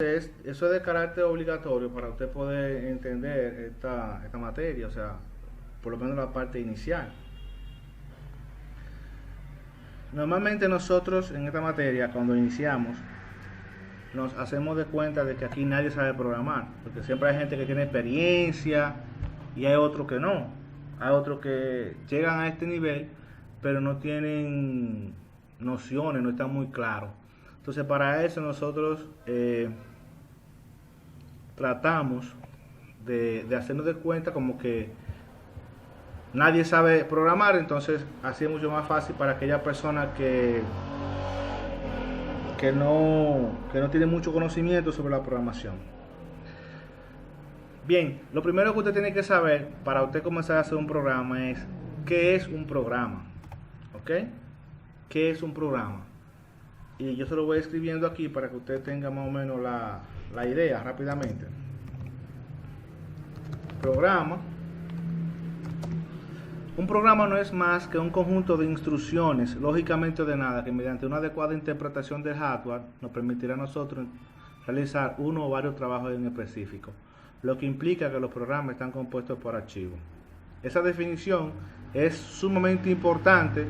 Eso es de carácter obligatorio para usted poder entender esta materia, o sea, por lo menos la parte inicial. Normalmente nosotros en esta materia, cuando iniciamos, nos hacemos de cuenta de que aquí nadie sabe programar, porque siempre hay gente que tiene experiencia y hay otros que no. Hay otros que llegan a este nivel, pero no tienen nociones, no están muy claros. Entonces para eso nosotros tratamos de hacernos de cuenta como que nadie sabe programar, entonces así es mucho más fácil para aquella persona que no tiene mucho conocimiento sobre la programación. Bien, lo primero que usted tiene que saber para usted comenzar a hacer un programa es qué es un programa. ¿Ok? ¿Qué es un programa? Y yo se lo voy escribiendo aquí para que usted tenga más o menos la idea rápidamente. Programa. Un programa no es más que un conjunto de instrucciones lógicamente ordenadas que mediante una adecuada interpretación del hardware nos permitirá a nosotros realizar uno o varios trabajos en específico, lo que implica que los programas están compuestos por archivos. Esa definición es sumamente importante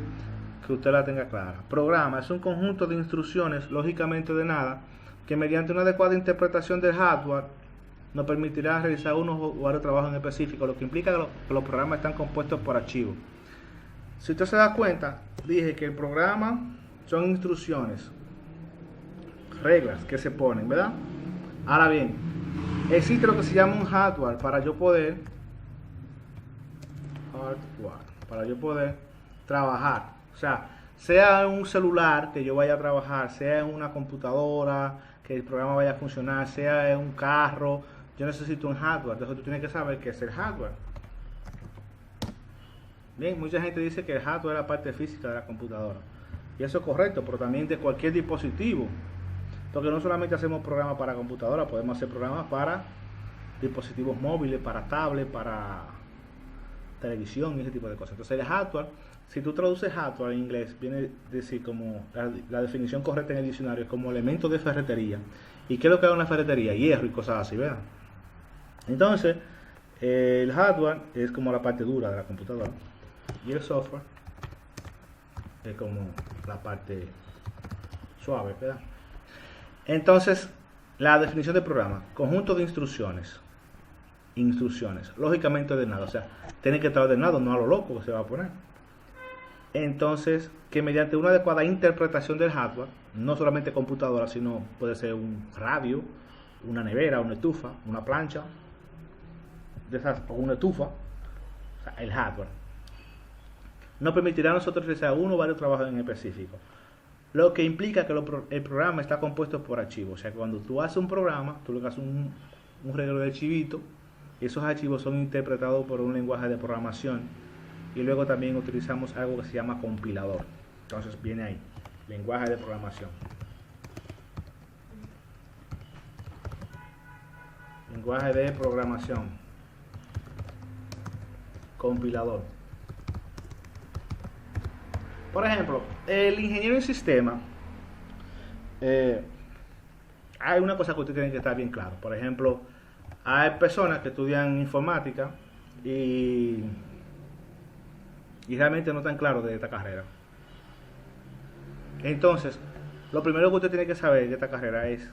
que usted la tenga clara. Programa es un conjunto de instrucciones lógicamente ordenadas que mediante una adecuada interpretación del hardware nos permitirá realizar unos o varios trabajos en específico, lo que implica que los programas están compuestos por archivos. Si usted se da cuenta, dije que el programa son instrucciones, reglas que se ponen, ¿verdad? Ahora bien, existe lo que se llama un hardware para yo poder trabajar. O sea en un celular que yo vaya a trabajar, sea en una computadora que el programa vaya a funcionar, sea en un carro, yo necesito un hardware. Entonces tú tienes que saber qué es el hardware. Bien, mucha gente dice que el hardware es la parte física de la computadora. Y eso es correcto, pero también de cualquier dispositivo. Porque no solamente hacemos programas para computadora, podemos hacer programas para dispositivos móviles, para tablets, para televisión y ese tipo de cosas. Entonces el hardware, si tú traduces hardware en inglés, viene a decir como la definición correcta en el diccionario es como elemento de ferretería. ¿Y qué es lo que hay en una ferretería? Hierro y cosas así, ¿verdad? Entonces, el hardware es como la parte dura de la computadora y el software es como la parte suave, ¿verdad? Entonces, la definición de programa, conjunto de instrucciones, lógicamente ordenado, o sea, tiene que estar ordenado, no a lo loco que se va a poner. Entonces, que mediante una adecuada interpretación del hardware, no solamente computadora, sino puede ser un radio, una nevera, una estufa, una plancha, de esas, o una estufa, o sea, el hardware, nos permitirá a nosotros realizar uno o varios trabajos en específico. Lo que implica que el programa está compuesto por archivos. O sea, que cuando tú haces un programa, tú le haces un reguero de archivitos, y esos archivos son interpretados por un lenguaje de programación. Y luego también utilizamos algo que se llama compilador. Entonces viene ahí, lenguaje de programación. Lenguaje de programación. Compilador. Por ejemplo, el ingeniero en sistema, hay una cosa que usted tiene que estar bien claro. Por ejemplo, hay personas que estudian informática y realmente no están claros de esta carrera. Entonces, lo primero que usted tiene que saber de esta carrera es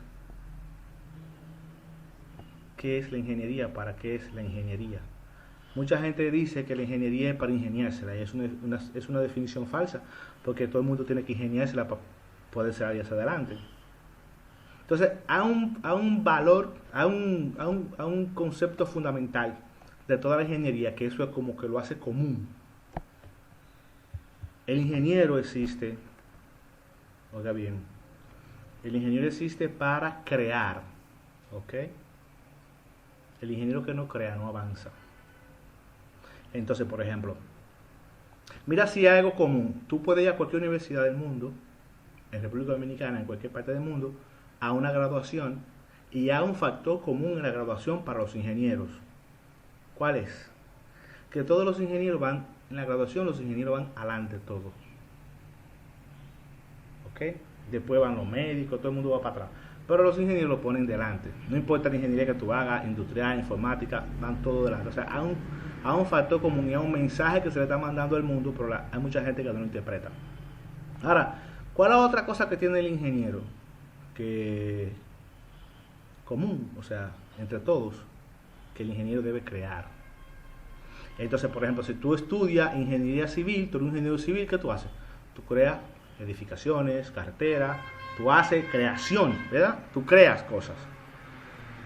qué es la ingeniería, para qué es la ingeniería. Mucha gente dice que la ingeniería es para ingeniársela y es una definición falsa, porque todo el mundo tiene que ingeniársela para poder salir hacia adelante. Entonces, hay un valor, hay un concepto fundamental de toda la ingeniería, que eso es como que lo hace común. El ingeniero existe, oiga bien, el ingeniero existe para crear, ¿ok? El ingeniero que no crea no avanza. Entonces, por ejemplo, mira si hay algo común. Tú puedes ir a cualquier universidad del mundo, en República Dominicana, en cualquier parte del mundo, a una graduación, y hay un factor común en la graduación para los ingenieros. ¿Cuál es? Que todos los ingenieros van, en la graduación los ingenieros van adelante todos. ¿Ok? Después van los médicos, todo el mundo va para atrás. pero los ingenieros lo ponen delante. No importa la ingeniería que tú hagas, industrial, informática, van todo delante. O sea, hay un factor común y hay un mensaje que se le está mandando al mundo, pero hay mucha gente que no lo interpreta. Ahora, ¿cuál es la otra cosa que tiene el ingeniero? Que común, o sea, entre todos, que el ingeniero debe crear. Entonces, por ejemplo, si tú estudias ingeniería civil, tú eres un ingeniero civil, ¿qué tú haces? Tú creas edificaciones, carreteras, tú haces creación, ¿verdad? Tú creas cosas.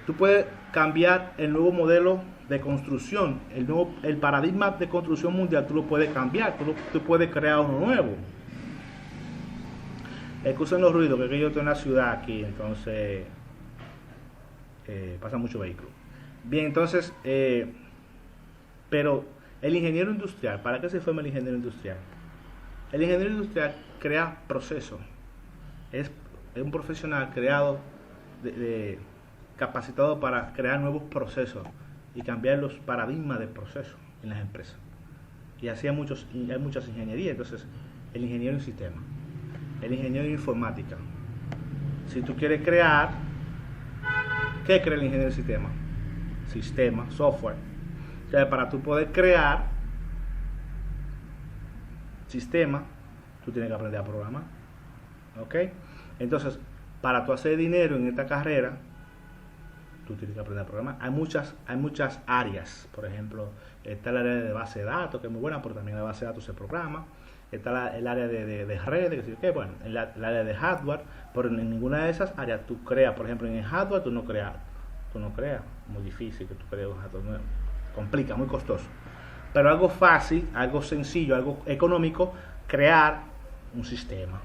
Tú puedes cambiar el nuevo modelo de construcción, el paradigma de construcción mundial, tú lo puedes cambiar, tú puedes crear uno nuevo. Excusen los ruidos, que yo estoy en la ciudad aquí, entonces pasa mucho vehículo. Bien, entonces, pero el ingeniero industrial, ¿para qué se forma el ingeniero industrial? El ingeniero industrial crea procesos. Es un profesional creado, capacitado para crear nuevos procesos y cambiar los paradigmas de procesos en las empresas. Y así hay muchas ingenierías. Entonces, el ingeniero en sistema, el ingeniero en informática. Si tú quieres crear, ¿qué crea el ingeniero en sistema? Sistema, software. Entonces, para tú poder crear sistema, tú tienes que aprender a programar. ¿Ok? Entonces, para tú hacer dinero en esta carrera, tú tienes que aprender a programar. Hay muchas áreas. Por ejemplo, está el área de base de datos, que es muy buena, pero también la base de datos se programa. Está el área de redes, que bueno, el área de hardware, pero en ninguna de esas áreas tú creas. Por ejemplo, en el hardware tú no creas, muy difícil que tú crees un hardware nuevo, complica, muy costoso. Pero algo fácil, algo sencillo, algo económico, crear un sistema.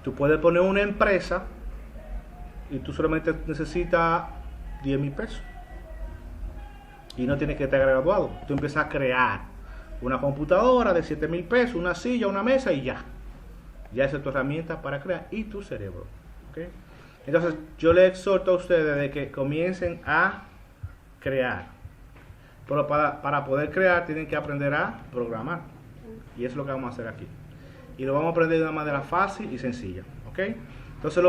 Tú puedes poner una empresa y tú solamente necesitas 10,000 pesos y no tienes que estar graduado. Tú empiezas a crear una computadora de 7,000 pesos, una silla, una mesa y ya esa es tu herramienta para crear y tu cerebro. ¿Okay? Entonces yo les exhorto a ustedes de que comiencen a crear, pero para poder crear tienen que aprender a programar, y eso es lo que vamos a hacer aquí, y lo vamos a aprender de una manera fácil y sencilla. ¿Ok? Entonces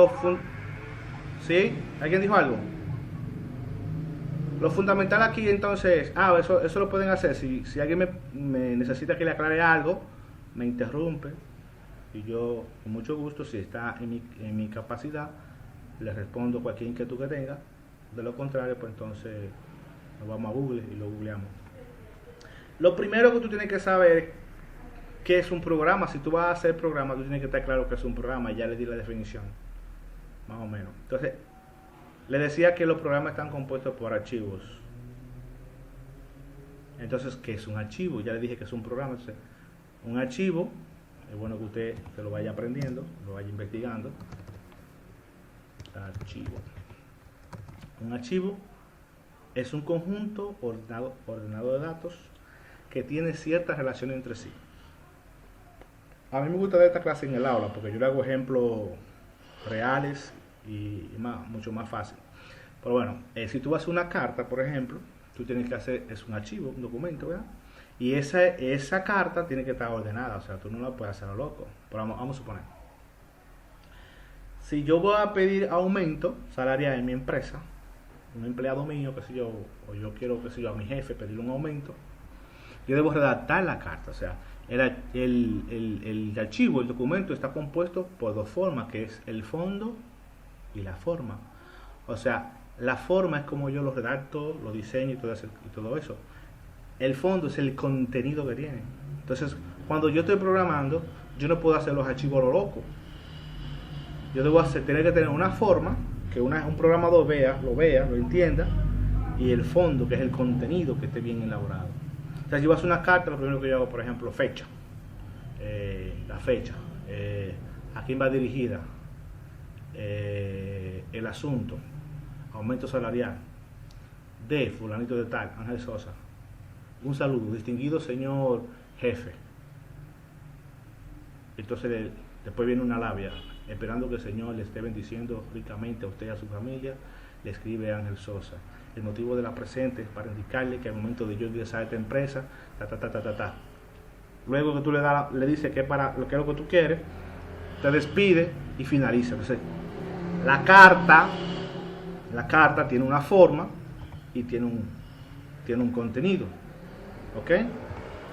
¿sí? ¿Alguien dijo algo? Lo fundamental aquí entonces es, eso lo pueden hacer, si alguien me necesita que le aclare algo, me interrumpe y yo con mucho gusto, si está en mi capacidad, le respondo cualquier inquietud que tenga. De lo contrario, pues entonces nos vamos a Google y lo googleamos. Lo primero que tú tienes que saber es qué es un programa. Si tú vas a hacer programa, tú tienes que estar claro que es un programa, ya le di la definición, más o menos. Entonces, le decía que los programas están compuestos por archivos. Entonces, ¿qué es un archivo? Ya le dije que es un programa. Entonces, un archivo, es bueno que usted se lo vaya aprendiendo, lo vaya investigando. Archivo. Un archivo es un conjunto ordenado de datos que tiene ciertas relaciones entre sí. A mí me gusta dar esta clase en el aula porque yo le hago ejemplos reales y mucho más fácil. Pero bueno, si tú vas a una carta, por ejemplo, tú tienes que hacer, es un archivo, un documento, ¿verdad? Y esa carta tiene que estar ordenada, o sea, tú no la puedes hacer a lo loco. Pero vamos a suponer, si yo voy a pedir aumento salarial en mi empresa, un empleado mío, qué sé yo, o yo quiero, qué sé yo, a mi jefe pedirle un aumento, yo debo redactar la carta. O sea, el archivo, el documento está compuesto por dos formas, que es el fondo y la forma. O sea, la forma es como yo lo redacto, lo diseño y todo eso. El fondo es el contenido que tiene. Entonces, cuando yo estoy programando, yo no puedo hacer los archivos a lo loco. Yo debo tener que tener una forma que un programador lo entienda, y el fondo, que es el contenido, que esté bien elaborado. O sea, si yo voy a hacer una carta, lo primero que yo hago, por ejemplo, fecha, la fecha, a quién va dirigida, el asunto, aumento salarial de fulanito de tal, Ángel Sosa, un saludo, distinguido señor jefe. Entonces después viene una labia, esperando que el Señor le esté bendiciendo ricamente a usted y a su familia. Le escribe Ángel Sosa: el motivo de la presente es para indicarle que al momento de yo ingresar a esta empresa, luego que tú le dices que es para lo que tú quieres, te despide y finaliza. Entonces, la carta La carta tiene una forma y tiene un contenido. ¿Ok?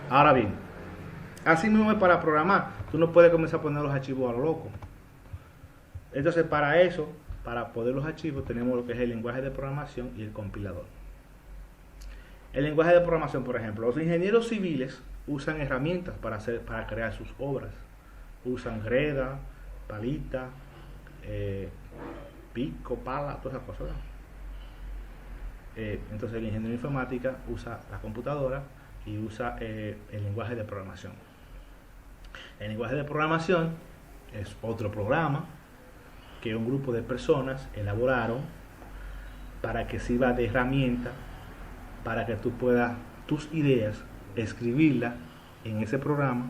Ahora bien, así mismo es para programar. Tú no puedes comenzar a poner los archivos a lo loco. Entonces, para eso, para poner los archivos, tenemos lo que es el lenguaje de programación y el compilador. El lenguaje de programación, por ejemplo, los ingenieros civiles usan herramientas para crear sus obras. Usan greda, palita, pico, pala, todas esas cosas. Entonces el ingeniero de informática usa la computadora y usa el lenguaje de programación. El lenguaje de programación es otro programa que un grupo de personas elaboraron para que sirva de herramienta para que tú puedas tus ideas escribirlas en ese programa,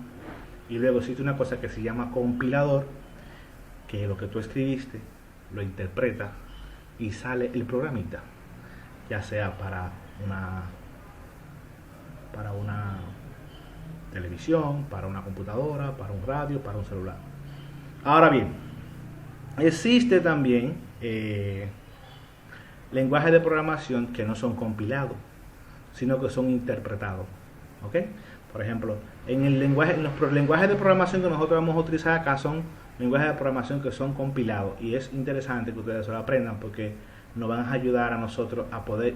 y luego existe una cosa que se llama compilador, que lo que tú escribiste lo interpreta y sale el programita, ya sea para una televisión, para una computadora, para un radio, para un celular. Ahora bien, existe también lenguajes de programación que no son compilados, sino que son interpretados. ¿Ok? Por ejemplo, en los lenguajes de programación que nosotros vamos a utilizar acá son lenguajes de programación que son compilados, y es interesante que ustedes se lo aprendan porque nos van a ayudar a nosotros a poder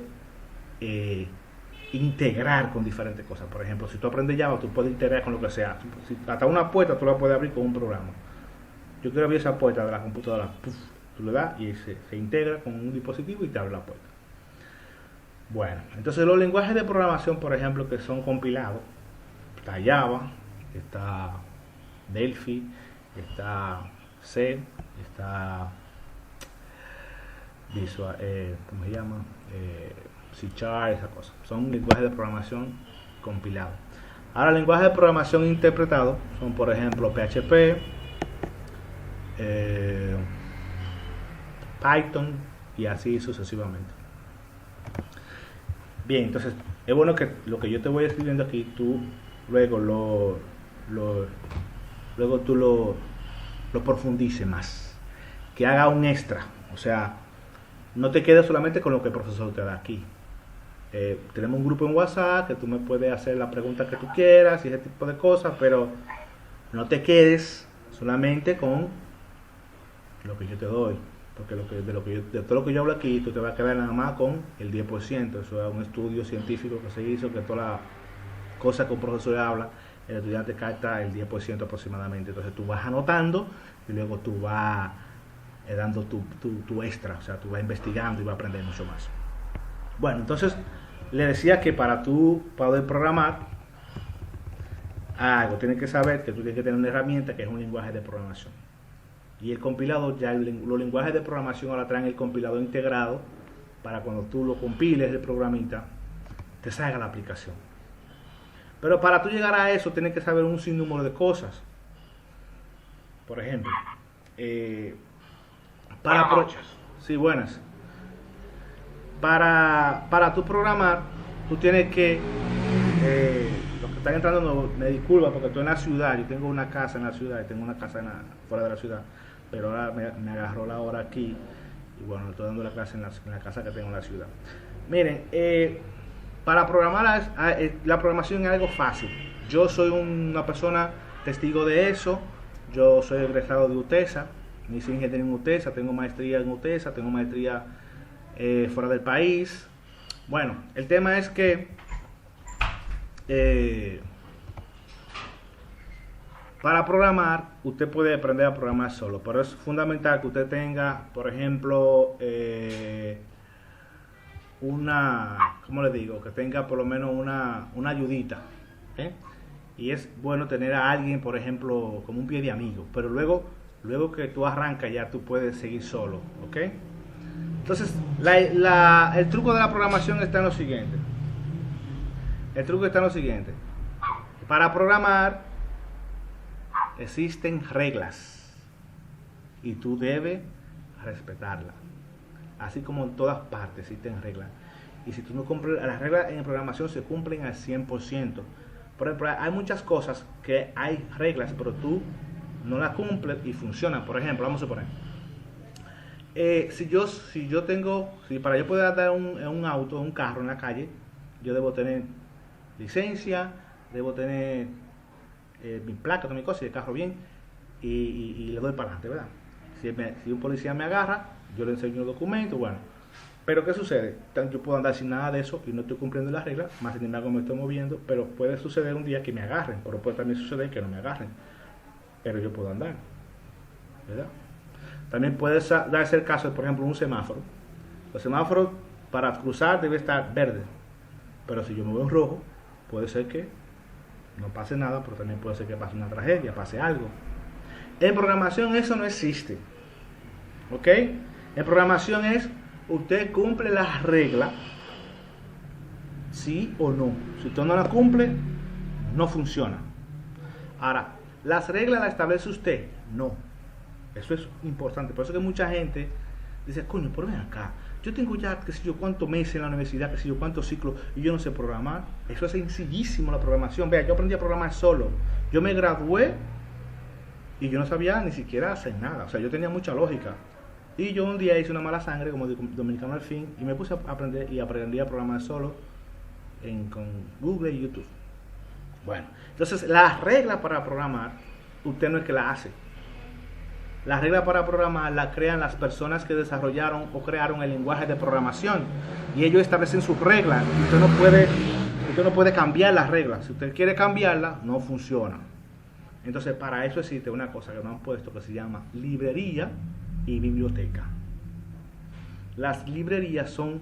integrar con diferentes cosas. Por ejemplo, si tú aprendes Java, tú puedes integrar con lo que sea. Hasta una puerta tú la puedes abrir con un programa. Yo quiero abrir esa puerta de la computadora, tú le das y se integra con un dispositivo y te abre la puerta. Bueno, entonces los lenguajes de programación, por ejemplo, que son compilados, está Java, está Delphi, está C, está Visual, ¿cómo se llama? C#, esa cosa. Son lenguajes de programación compilados. Ahora, lenguajes de programación interpretados son, por ejemplo, PHP, Python y así sucesivamente. Bien, entonces es bueno que lo que yo te voy escribiendo aquí, tú luego lo profundices más, que haga un extra, o sea, no te quedes solamente con lo que el profesor te da aquí. Tenemos un grupo en WhatsApp que tú me puedes hacer la pregunta que tú quieras y ese tipo de cosas, pero no te quedes solamente con lo que yo te doy, porque de todo lo que yo hablo aquí, tú te vas a quedar nada más con el 10%. Eso es un estudio científico que se hizo, que todas las cosas que un profesor habla, el estudiante capta el 10% aproximadamente. Entonces tú vas anotando y luego tú vas dando tu extra, o sea, tú vas investigando y vas a aprender mucho más. Bueno, entonces le decía que para tú poder programar algo, tienes que saber que tú tienes que tener una herramienta que es un lenguaje de programación. Y el compilador, ya los lenguajes de programación ahora traen el compilador integrado para cuando tú lo compiles el programita, te salga la aplicación. Pero para tú llegar a eso tienes que saber un sinnúmero de cosas. Por ejemplo, sí, buenas. Para tú programar, tú tienes que los que están entrando nuevos, me disculpa porque estoy en la ciudad, yo tengo una casa en la ciudad y tengo una casa fuera de la ciudad, pero ahora me agarró la hora aquí y bueno, estoy dando la clase en la casa que tengo en la ciudad. Miren, para programar la programación es algo fácil. Yo soy una persona testigo de eso. Yo soy egresado de UTESA, me hice ingeniería en UTESA, tengo maestría en UTESA, tengo maestría fuera del país. Bueno, el tema es que para programar, usted puede aprender a programar solo, pero es fundamental que usted tenga, por ejemplo, ¿cómo le digo? Que tenga por lo menos una ayudita, ¿eh? Y es bueno tener a alguien, por ejemplo, como un pie de amigo, pero luego que tú arrancas ya tú puedes seguir solo, ¿ok? Entonces, el truco de la programación está en lo siguiente. El truco está en lo siguiente. Para programar existen reglas y tú debes respetarlas. Así como en todas partes existen reglas. Y si tú no cumples, las reglas en programación se cumplen al 100%. Por ejemplo, hay muchas cosas que hay reglas, pero tú no las cumples y funcionan. Por ejemplo, vamos a suponer si para yo poder andar en un auto, un carro en la calle, yo debo tener licencia, debo tener mi placa, toda mi cosa, y el carro bien, y le doy para adelante, ¿verdad? Si un policía me agarra, yo le enseño el documento, bueno. Pero ¿qué sucede? Yo puedo andar sin nada de eso y no estoy cumpliendo las reglas, más sin embargo me estoy moviendo, pero puede suceder un día que me agarren, pero puede también suceder que no me agarren, pero yo puedo andar, ¿verdad? También puede darse el caso de, por ejemplo, un semáforo. Los semáforos para cruzar debe estar verde, pero si yo me veo en rojo, puede ser que no pase nada, pero también puede ser que pase una tragedia, pase algo. En programación eso no existe, ¿ok? En programación es, usted cumple las reglas, sí o no. Si usted no las cumple, no funciona. Ahora, ¿las reglas las establece usted? No. Eso es importante. Por eso que mucha gente dice, coño, pero ven acá, yo tengo ya, qué sé yo, cuántos meses en la universidad, qué sé yo, cuántos ciclos, y yo no sé programar. Eso es sencillísimo, la programación. Vea, yo aprendí a programar solo. Yo me gradué y yo no sabía ni siquiera hacer nada. O sea, yo tenía mucha lógica. Y yo un día hice una mala sangre, como dominicano al fin, y me puse a aprender y aprendí a programar solo con Google y YouTube. Bueno, entonces las reglas para programar, usted no es que las hace. Las reglas para programar las crean las personas que desarrollaron o crearon el lenguaje de programación. Y ellos establecen sus reglas. Usted no puede cambiar las reglas. Si usted quiere cambiarlas, no funciona. Entonces, para eso existe una cosa que nos han puesto que se llama librería y biblioteca. Las librerías son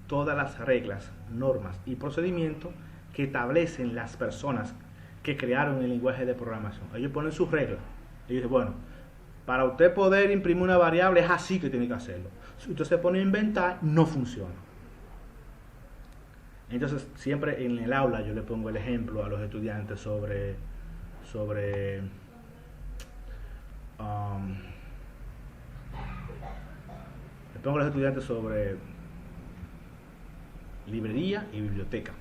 todas las reglas, normas y procedimientos que establecen las personas que crearon el lenguaje de programación. Ellos ponen sus reglas. Y dicen, bueno, para usted poder imprimir una variable es así que tiene que hacerlo. Si usted se pone a inventar, no funciona. Entonces, siempre en el aula yo le pongo el ejemplo a los estudiantes sobre le pongo a los estudiantes sobre librería y biblioteca.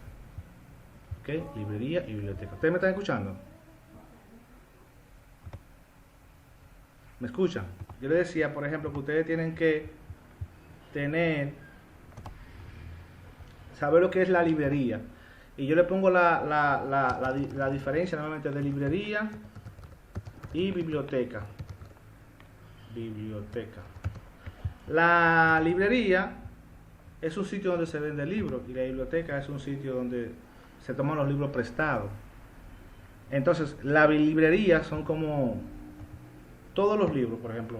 ¿Ok? Librería y biblioteca. ¿Ustedes me están escuchando? ¿Me escuchan? Yo les decía, por ejemplo, que ustedes tienen que saber lo que es la librería. Y yo le pongo la diferencia nuevamente de librería y biblioteca. Biblioteca. La librería es un sitio donde se venden libros y la biblioteca es un sitio donde se toman los libros prestados. Entonces, la librería son como todos los libros, por ejemplo,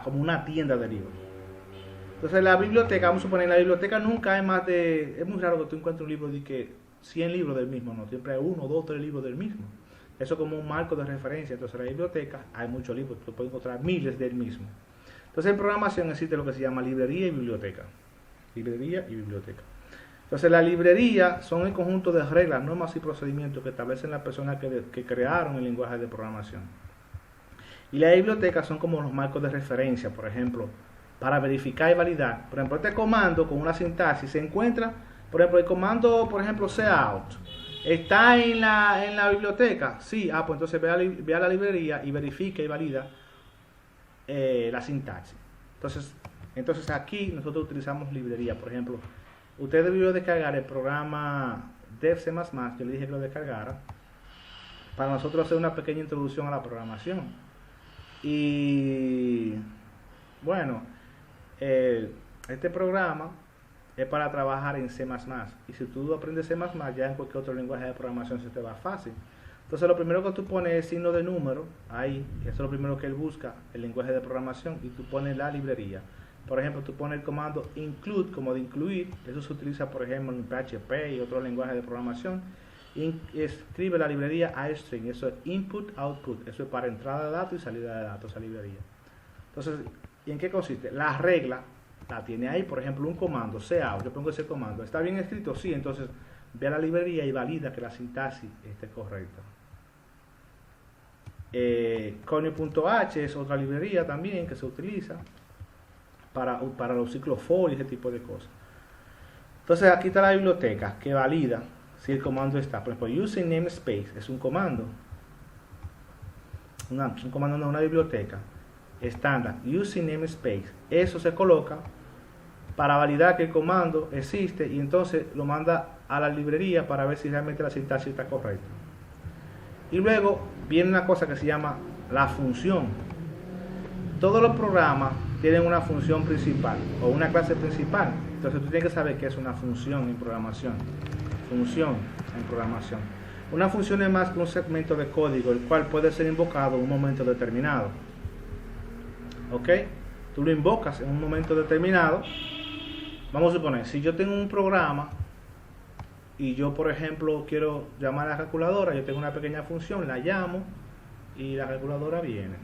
como una tienda de libros. Entonces, la biblioteca, vamos a suponer, la biblioteca nunca hay más de, es muy raro que tú encuentres un libro de que 100 libros del mismo, no, siempre hay 1, 2, 3 libros del mismo. Eso es como un marco de referencia. Entonces, en la biblioteca hay muchos libros, tú puedes encontrar miles del mismo. Entonces, en programación existe lo que se llama librería y biblioteca. Librería y biblioteca. Entonces, la librería son el conjunto de reglas, normas y procedimientos que establecen las personas que crearon el lenguaje de programación. Y la biblioteca son como los marcos de referencia, por ejemplo, para verificar y validar. Por ejemplo, este comando con una sintaxis se encuentra, por ejemplo, el comando, por ejemplo, cout, ¿está en la biblioteca? Sí, pues entonces ve a la librería y verifica y valida la sintaxis. Entonces aquí nosotros utilizamos librería. Por ejemplo, usted debió descargar el programa Dev C++, yo le dije que lo descargara, para nosotros hacer una pequeña introducción a la programación. Y bueno, este programa es para trabajar en C++. Y si tú aprendes C++, ya en cualquier otro lenguaje de programación se te va fácil. Entonces lo primero que tú pones es signo de número, ahí, eso es lo primero que él busca, el lenguaje de programación, y tú pones la librería. Por ejemplo, tú pones el comando include, como de incluir, eso se utiliza por ejemplo en PHP y otros lenguajes de programación. Y escribe la librería iString, eso es input, output, eso es para entrada de datos y salida de datos, esa librería. Entonces, ¿y en qué consiste? La regla la tiene ahí, por ejemplo, un comando, cout, yo pongo ese comando, ¿está bien escrito? Sí, entonces ve a la librería y valida que la sintaxis esté correcta. Conio.h es otra librería también que se utiliza para los ciclos for y ese tipo de cosas. Entonces aquí está la biblioteca que valida si el comando está. Por ejemplo, using namespace es un comando. Un comando de una biblioteca estándar, using namespace. Eso se coloca para validar que el comando existe y entonces lo manda a la librería para ver si realmente la sintaxis está correcta. Y luego viene una cosa que se llama la función. Todos los programas tienen una función principal o una clase principal. Entonces tú tienes que saber qué es una función en programación. Función en programación. Una función es más que un segmento de código, el cual puede ser invocado en un momento determinado. ¿Ok? Tú lo invocas en un momento determinado. Vamos a suponer, si yo tengo un programa y yo, por ejemplo, quiero llamar a la calculadora, yo tengo una pequeña función, la llamo y la calculadora viene,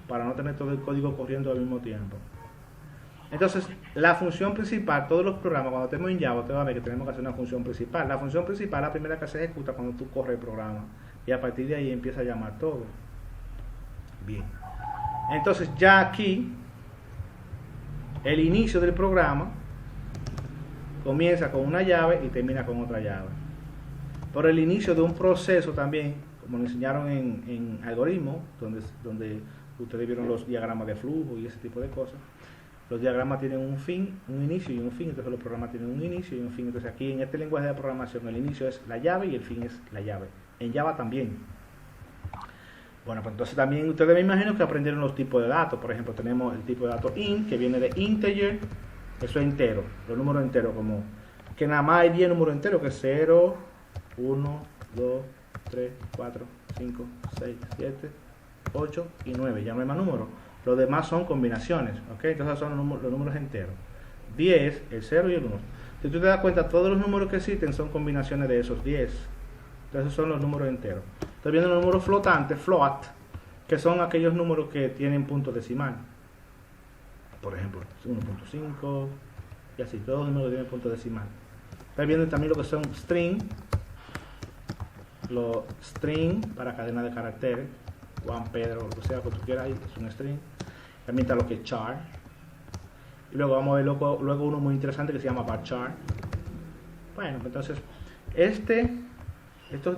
para no tener todo el código corriendo al mismo tiempo. Entonces, la función principal, todos los programas, cuando tenemos en Java, te va a ver que tenemos que hacer una función principal. La función principal es la primera que se ejecuta cuando tú corres el programa. Y a partir de ahí empieza a llamar todo. Bien. Entonces, ya aquí, el inicio del programa comienza con una llave y termina con otra llave. Por el inicio de un proceso también, como nos enseñaron en algoritmos, donde ustedes vieron los diagramas de flujo y ese tipo de cosas. Los diagramas tienen un fin, un inicio y un fin, entonces los programas tienen un inicio y un fin. Entonces aquí en este lenguaje de programación el inicio es la llave y el fin es la llave. En Java también. Bueno, pues entonces también ustedes me imagino que aprendieron los tipos de datos. Por ejemplo, tenemos el tipo de datos int, que viene de integer, eso es entero, los números enteros, como que nada más hay 10 números enteros, que es 0, 1, 2, 3, 4, 5, 6, 7, 8 y 9, ya no hay más números. Los demás son combinaciones, ¿ok? Entonces son los números enteros. 10, el 0 y el 1. Si tú te das cuenta, todos los números que existen son combinaciones de esos 10. Entonces son los números enteros. Estoy viendo los números flotantes, float, que son aquellos números que tienen punto decimal. Por ejemplo, 1.5 y así, todos los números tienen punto decimal. Estoy viendo también lo que son string, los string para cadena de caracteres. Juan Pedro, lo que sea que tú quieras, ahí es un string. También está lo que es char. Y luego vamos a ver luego uno muy interesante que se llama varchar. Bueno, entonces estos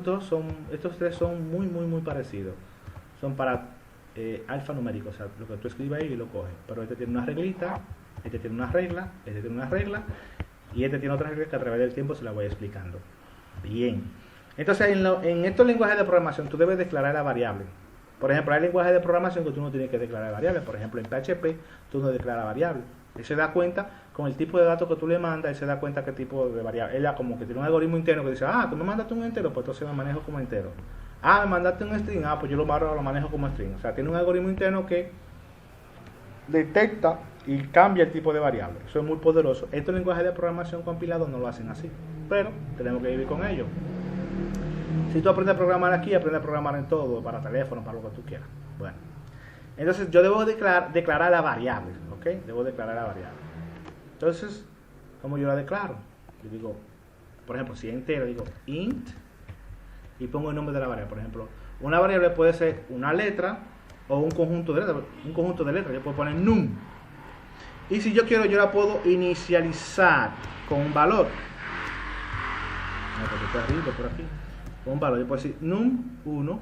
tres son muy parecidos. Son para alfanuméricos, o sea, lo que tú escribes ahí y lo coges. Pero este tiene una reglita, este tiene una regla, este tiene una regla y este tiene otra regla que a través del tiempo se la voy explicando. Bien. Entonces en estos lenguajes de programación tú debes declarar la variable. Por ejemplo, hay lenguajes de programación que tú no tienes que declarar variables. Por ejemplo, en PHP tú no declaras variables. Él se da cuenta con el tipo de datos que tú le mandas, él se da cuenta qué tipo de variable. Él como que tiene un algoritmo interno que dice, tú me mandaste un entero, pues entonces lo manejo como entero. Me mandaste un string, pues yo lo manejo como string. O sea, tiene un algoritmo interno que detecta y cambia el tipo de variable. Eso es muy poderoso. Estos lenguajes de programación compilados no lo hacen así, pero tenemos que vivir con ellos. Si tú aprendes a programar aquí, aprendes a programar en todo, para teléfono, para lo que tú quieras. Bueno, entonces yo debo declarar la variable, ¿ok? Debo declarar la variable. Entonces, ¿cómo yo la declaro? Yo digo, por ejemplo, si es entero, digo int y pongo el nombre de la variable. Por ejemplo, una variable puede ser una letra o un conjunto de letras. Un conjunto de letras, yo puedo poner num. Y si yo quiero, yo la puedo inicializar con un valor. Porque está arriba, por aquí. Con un valor, yo puedo decir num1,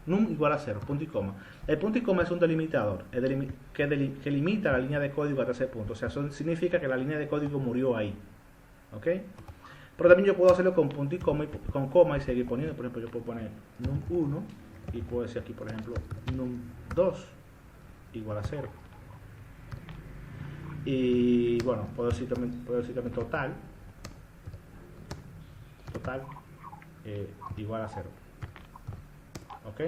num igual a 0, punto y coma. El punto y coma es un delimitador que limita la línea de código hasta ese punto. O sea, eso significa que la línea de código murió ahí. ¿Ok? Pero también yo puedo hacerlo con punto y coma con coma y seguir poniendo. Por ejemplo, yo puedo poner num1 y puedo decir aquí, por ejemplo, num2 igual a 0. Y bueno, puedo decir también total igual a 0. Ok,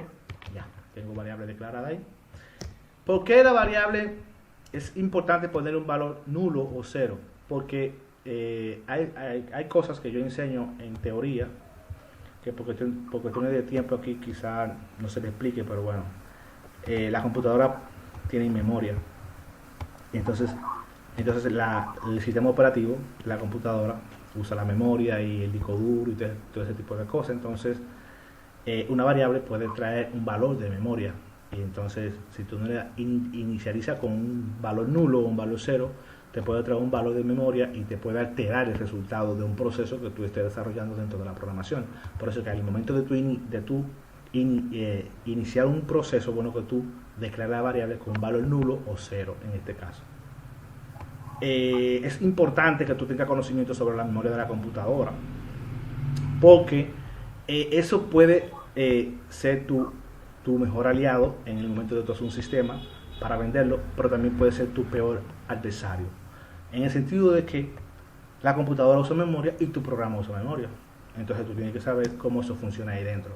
ya tengo variable declarada ahí. ¿Por qué la variable es importante poner un valor nulo o 0? Porque hay cosas que yo enseño en teoría que porque cuestiones de tiempo aquí quizá no se le explique, pero bueno, la computadora tiene memoria. Entonces el sistema operativo, la computadora, usa la memoria y el disco duro y todo ese tipo de cosas. Entonces una variable puede traer un valor de memoria, y entonces si tú no la inicializas con un valor nulo o un valor 0, te puede traer un valor de memoria y te puede alterar el resultado de un proceso que tú estés desarrollando dentro de la programación. Por eso que al momento de tú iniciar un proceso, bueno, que tú declares la variable con un valor nulo o cero en este caso. Es importante que tú tengas conocimiento sobre la memoria de la computadora, porque eso puede ser tu mejor aliado en el momento de tú hacer un sistema para venderlo, pero también puede ser tu peor adversario, en el sentido de que la computadora usa memoria y tu programa usa memoria. Entonces tú tienes que saber cómo eso funciona ahí dentro.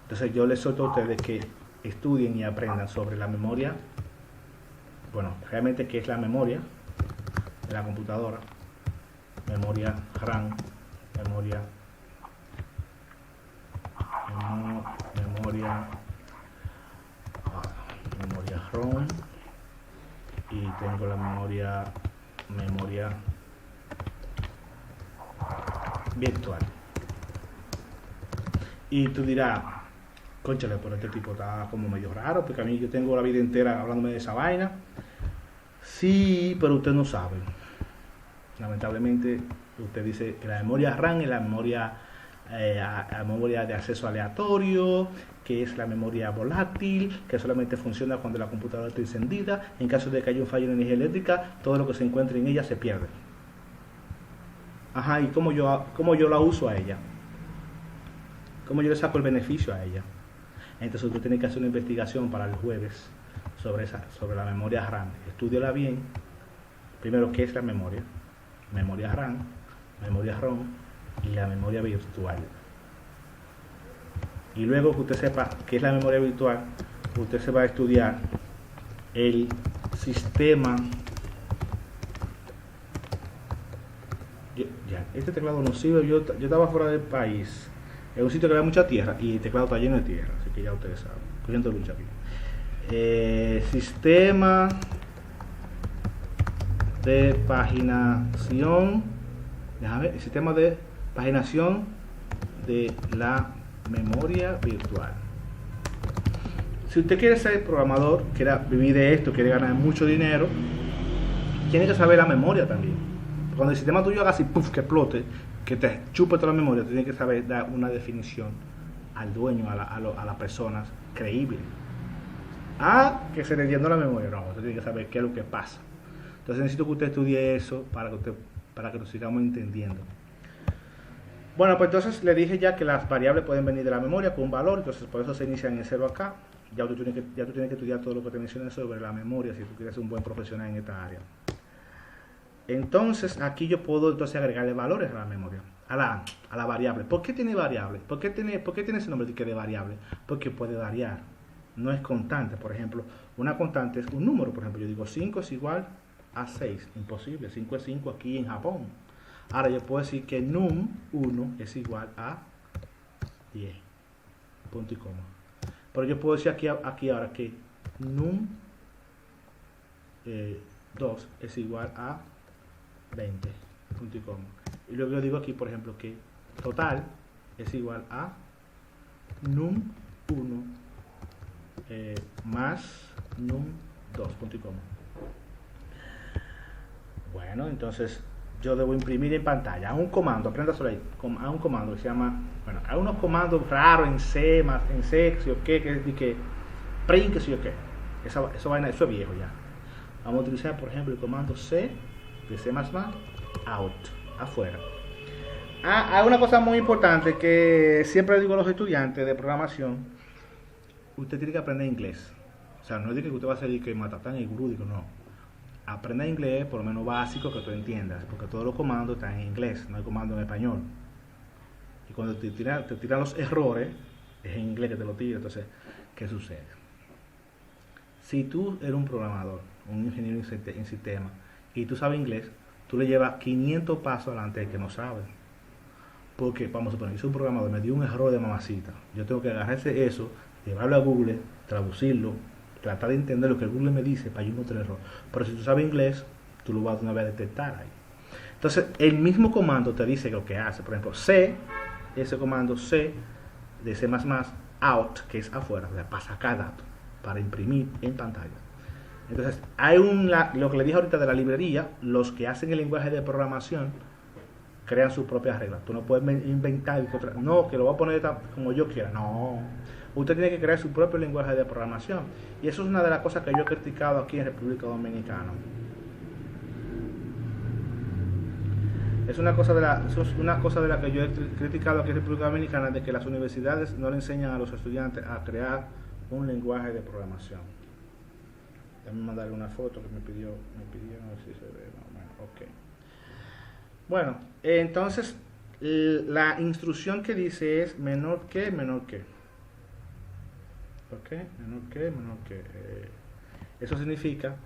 Entonces yo les suelto a ustedes que estudien y aprendan sobre la memoria. Bueno, realmente qué es la memoria de la computadora. Memoria RAM, memoria ROM, y tengo la memoria virtual. Y tú dirás, cónchale, pero este tipo está como medio raro, porque a mí yo tengo la vida entera hablándome de esa vaina. Sí, pero usted no sabe. Lamentablemente, usted dice que la memoria RAM es la memoria de acceso aleatorio, que es la memoria volátil, que solamente funciona cuando la computadora está encendida. En caso de que haya un fallo en energía eléctrica, todo lo que se encuentre en ella se pierde. Ajá, ¿y cómo yo la uso a ella? ¿Cómo yo le saco el beneficio a ella? Entonces usted tiene que hacer una investigación para el jueves sobre la memoria RAM. Estúdiala bien. Primero, ¿qué es la memoria? Memoria RAM, memoria ROM y la memoria virtual. Y luego que usted sepa qué es la memoria virtual, usted se va a estudiar el sistema. Este teclado no sirve. Yo estaba fuera del país, en un sitio que había mucha tierra, y el teclado está lleno de tierra, así que ya ustedes saben. Cogiendo lucha aquí. Sistema de paginación. Déjame ver, el sistema de paginación de la memoria virtual. Si usted quiere ser programador, quiere vivir de esto, quiere ganar mucho dinero, tiene que saber la memoria también. Cuando el sistema tuyo haga así, puff, que explote, que te chupe toda la memoria, tiene que saber dar una definición al dueño, a las personas, creíble. Que se le llenó la memoria. No, usted tiene que saber qué es lo que pasa. Entonces necesito que usted estudie eso para que nos sigamos entendiendo. Bueno, pues entonces le dije ya que las variables pueden venir de la memoria con un valor, entonces por eso se inicia en el 0 acá. Ya tú tienes que estudiar todo lo que te mencioné sobre la memoria si tú quieres ser un buen profesional en esta área. Entonces aquí yo puedo agregarle valores a la memoria, a la variable. ¿Por qué tiene variable? ¿Por qué tiene ese nombre de variable? Porque puede variar, no es constante. Por ejemplo, una constante es un número. Por ejemplo, yo digo 5 es igual a 6, imposible, 5 es 5 aquí en Japón. Ahora yo puedo decir que num 1 es igual a 10, punto y coma. Pero yo puedo decir aquí ahora que num 2 es igual a 20, punto y coma. Y luego yo digo aquí, por ejemplo, que total es igual a num 1 más num 2, punto y coma. Bueno, entonces yo debo imprimir en pantalla a un comando, aprenda sobre ahí, a un comando que se llama, bueno, hay unos comandos raros en C, en C, que print, que sé yo qué. Eso es viejo ya. Vamos a utilizar, por ejemplo, el comando C de C++, out, afuera. Hay una cosa muy importante que siempre digo a los estudiantes de programación: usted tiene que aprender inglés. O sea, no es de que usted va a ser que matatán y gurú, digo, no. Aprenda inglés, por lo menos básico, que tú entiendas, porque todos los comandos están en inglés, no hay comando en español. Y cuando te tiran los errores, es en inglés que te lo tira. Entonces, ¿qué sucede? Si tú eres un programador, un ingeniero en sistema, y tú sabes inglés, tú le llevas 500 pasos adelante del que no sabe. Porque, vamos a suponer, yo soy un programador, me dio un error de mamacita. Yo tengo que agarrarse eso, llevarlo a Google, traducirlo, tratar de entender lo que Google me dice para yo no tener error. Pero si tú sabes inglés, tú lo vas a una vez a detectar ahí. Entonces, el mismo comando te dice lo que hace. Por ejemplo, C, ese comando C de C++, out, que es afuera, o sea, para sacar datos, para imprimir en pantalla. Entonces, hay lo que le dije ahorita de la librería, los que hacen el lenguaje de programación crean sus propias reglas. Tú no puedes inventar, no, que lo voy a poner como yo quiera. No, Usted tiene que crear su propio lenguaje de programación. Y eso es una de las cosas que yo he criticado aquí en República Dominicana. Es una cosa de la que yo he criticado aquí en República Dominicana, de que las universidades no le enseñan a los estudiantes a crear un lenguaje de programación. Déjame mandarle una foto que me pidió, a ver si se ve. Ok. Bueno, entonces la instrucción que dice es menor que. Ok, menor que. Eso significa,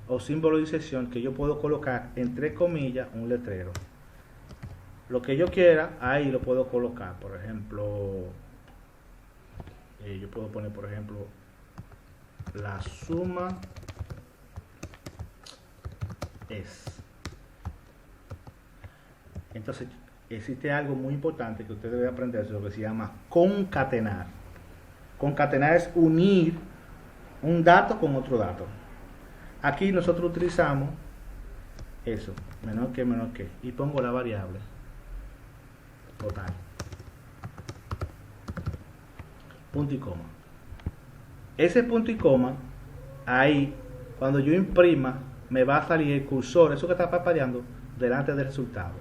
o símbolo de inserción, que yo puedo colocar entre comillas un letrero. Lo que yo quiera, ahí lo puedo colocar. Por ejemplo, yo puedo poner, por ejemplo, la suma es. Entonces, existe algo muy importante que usted debe aprender, lo que se llama concatenar. Concatenar es unir un dato con otro dato. Aquí nosotros utilizamos eso, menor que, y pongo la variable total, punto y coma. Ese punto y coma, ahí, cuando yo imprima, me va a salir el cursor, eso que está parpadeando, delante del resultado.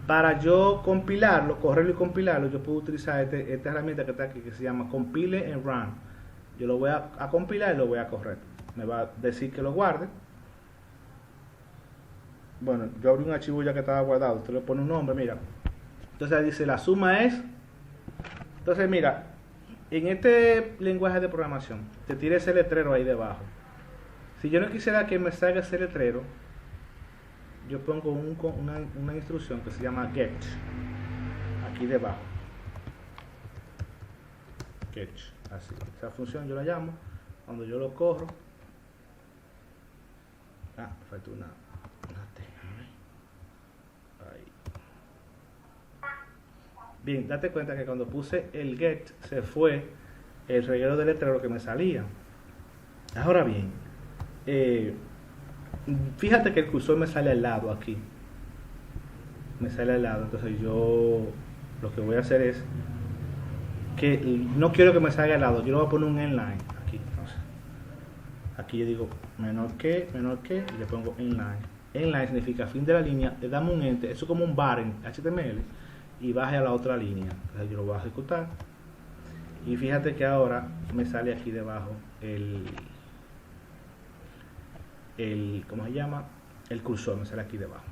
Para yo compilarlo, correrlo y compilarlo, yo puedo utilizar esta herramienta que está aquí, que se llama Compile and Run. Yo lo voy a compilar y lo voy a correr. Me va a decir que lo guarde. Bueno, yo abrí un archivo ya que estaba guardado. Usted le pone un nombre, mira. Entonces ahí dice la suma es. Entonces mira, en este lenguaje de programación, te tira ese letrero ahí debajo. Si yo no quisiera que me salga ese letrero, yo pongo una instrucción que se llama get. Aquí debajo. Get. Así. Esa función yo la llamo. Cuando yo lo corro. Falta una T. Ahí. Bien, date cuenta que cuando puse el get se fue el reguero de letrero que me salía. Ahora bien, fíjate que el cursor me sale al lado aquí. Me sale al lado. Entonces yo lo que voy a hacer es que no quiero que me salga al lado. Yo le voy a poner un inline aquí. Entonces, aquí yo digo menor que y le pongo inline. Inline significa fin de la línea. Le damos un enter. Eso es como un bar en HTML y baje a la otra línea. Entonces yo lo voy a ejecutar. Y fíjate que ahora me sale aquí debajo ¿cómo se llama? El cursor me sale aquí debajo.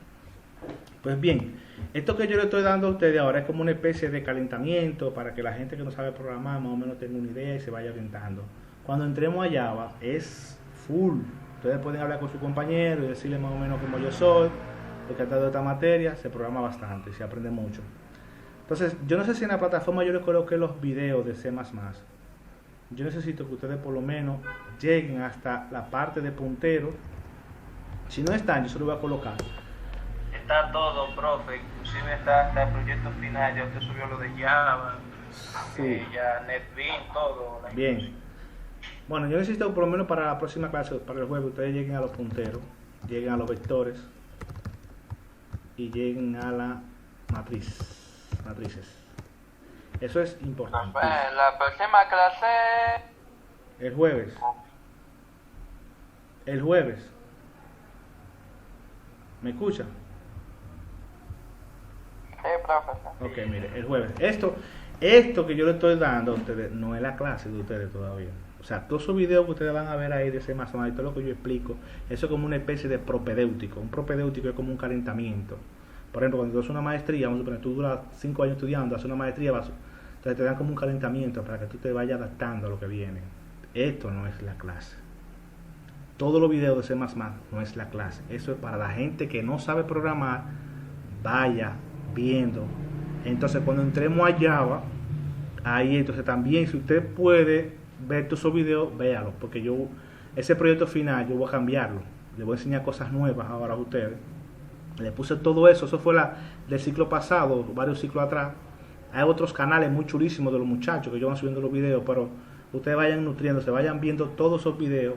Pues bien, esto que yo le estoy dando a ustedes ahora es como una especie de calentamiento para que la gente que no sabe programar más o menos tenga una idea y se vaya orientando. Cuando entremos a Java es full. Ustedes pueden hablar con su compañero y decirle más o menos como yo soy, he tratado de esta materia, se programa bastante y se aprende mucho. Entonces, yo no sé si en la plataforma yo les coloqué los videos de C++. Yo necesito que ustedes por lo menos lleguen hasta la parte de puntero. Si no están, yo se lo voy a colocar. Está todo, profe, inclusive está hasta el proyecto final, ya usted subió lo de Java, sí. Ya NetBeans, todo. Bien. Bueno, yo necesito por lo menos para la próxima clase, para el jueves, ustedes lleguen a los punteros, lleguen a los vectores y lleguen a la matrices. Eso es importante. La próxima clase... El jueves. ¿Me escucha? Sí, profesor. Ok, mire, el jueves. Esto que yo le estoy dando a ustedes no es la clase de ustedes todavía. O sea, todos esos videos que ustedes van a ver ahí de C++ y todo lo que yo explico, eso es como una especie de propedéutico. Un propedéutico es como un calentamiento. Por ejemplo, cuando tú haces una maestría, vamos a suponer, tú duras 5 años estudiando, haces una maestría, entonces te dan como un calentamiento para que tú te vayas adaptando a lo que viene. Esto no es la clase. Todos los videos de C++ no es la clase. Eso es para la gente que no sabe programar, vaya viendo. Entonces cuando entremos a Java, ahí entonces también, si usted puede ver todos esos videos, véalo, porque yo, ese proyecto final, yo voy a cambiarlo. Le voy a enseñar cosas nuevas ahora a ustedes. Le puse todo eso fue del ciclo pasado, varios ciclos atrás. Hay otros canales muy chulísimos de los muchachos que yo van subiendo los videos, pero ustedes vayan nutriéndose, vayan viendo todos esos videos